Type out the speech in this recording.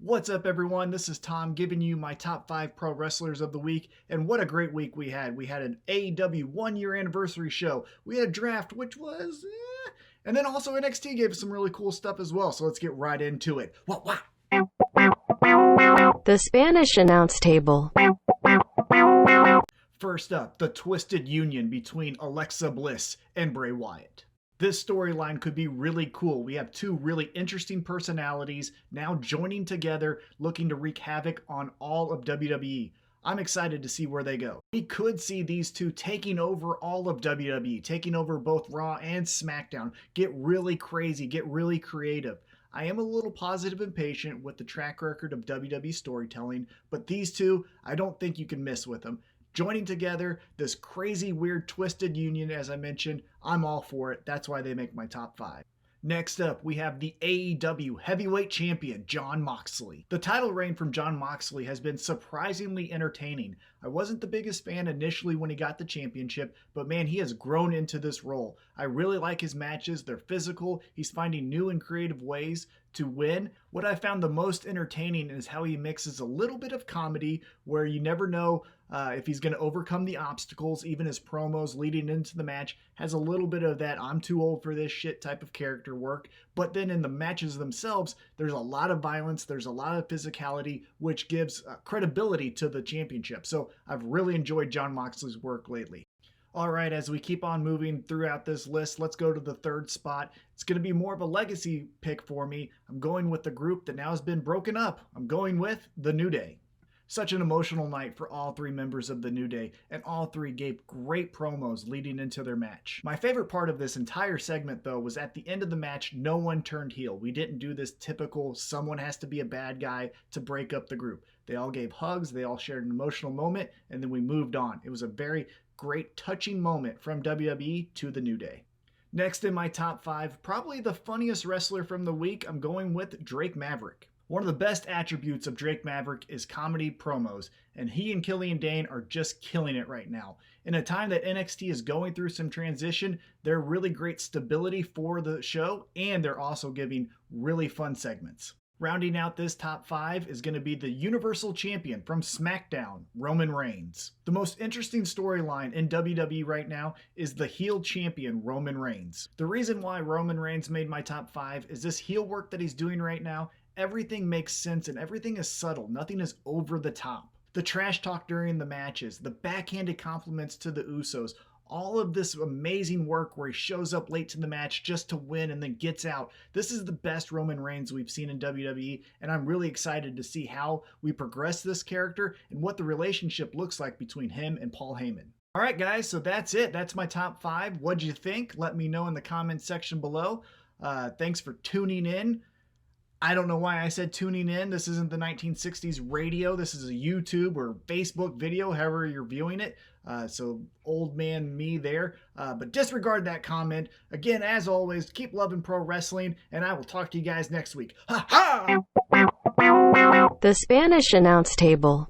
What's up, everyone? This is Tom giving you my top 5 pro wrestlers of the week, and what a great week we had. We had an AEW 1-year anniversary show. We had a draft, which was, and then also NXT gave us some really cool stuff as well, so let's get right into it. Wow. The Spanish announce table. First up, the twisted union between Alexa Bliss and Bray Wyatt. This storyline could be really cool. We have two really interesting personalities now joining together, looking to wreak havoc on all of WWE. I'm excited to see where they go. We could see these two taking over all of WWE, taking over both Raw and SmackDown, get really crazy, get really creative. I am a little positive and patient with the track record of WWE storytelling, but these two, I don't think you can miss with them. Joining together, this crazy, weird, twisted union, as I mentioned, I'm all for it. That's why they make my top 5. Next up, we have the AEW Heavyweight Champion, Jon Moxley. The title reign from Jon Moxley has been surprisingly entertaining. I wasn't the biggest fan initially when he got the championship, but man, he has grown into this role. I really like his matches. They're physical. He's finding new and creative ways to win. What I found the most entertaining is how he mixes a little bit of comedy where you never know if he's going to overcome the obstacles. Even his promos leading into the match has a little bit of that I'm too old for this shit type of character work. But then in the matches themselves, there's a lot of violence, there's a lot of physicality, which gives credibility to the championship. So I've really enjoyed Jon Moxley's work lately. All right, as we keep on moving throughout this list, let's go to the third spot. It's going to be more of a legacy pick for me. I'm going with the group that now has been broken up. I'm going with The New Day. Such an emotional night for all 3 members of The New Day, and all 3 gave great promos leading into their match. My favorite part of this entire segment, though, was at the end of the match, no one turned heel. We didn't do this typical someone has to be a bad guy to break up the group. They all gave hugs, they all shared an emotional moment, and then we moved on. It was a very great, touching moment from WWE to The New Day. Next in my top 5, probably the funniest wrestler from the week, I'm going with Drake Maverick. One of the best attributes of Drake Maverick is comedy promos, and he and Killian Dane are just killing it right now. In a time that NXT is going through some transition, they're really great stability for the show, and they're also giving really fun segments. Rounding out this top 5 is going to be the Universal Champion from SmackDown, Roman Reigns. The most interesting storyline in WWE right now is the heel champion, Roman Reigns. The reason why Roman Reigns made my top 5 is this heel work that he's doing right now. Everything makes sense and everything is subtle. Nothing is over the top. The trash talk during the matches, the backhanded compliments to the Usos, all of this amazing work where he shows up late to the match just to win and then gets out. This is the best Roman Reigns we've seen in WWE, and I'm really excited to see how we progress this character and what the relationship looks like between him and Paul Heyman. All right, guys, so that's it. That's my top 5. What'd you think? Let me know in the comments section below. Thanks for tuning in. I don't know why I said tuning in. This isn't the 1960s radio. This is a YouTube or Facebook video, however you're viewing it. So old man me there. But disregard that comment. Again, as always, keep loving pro wrestling, and I will talk to you guys next week. Ha ha! The Spanish announce table.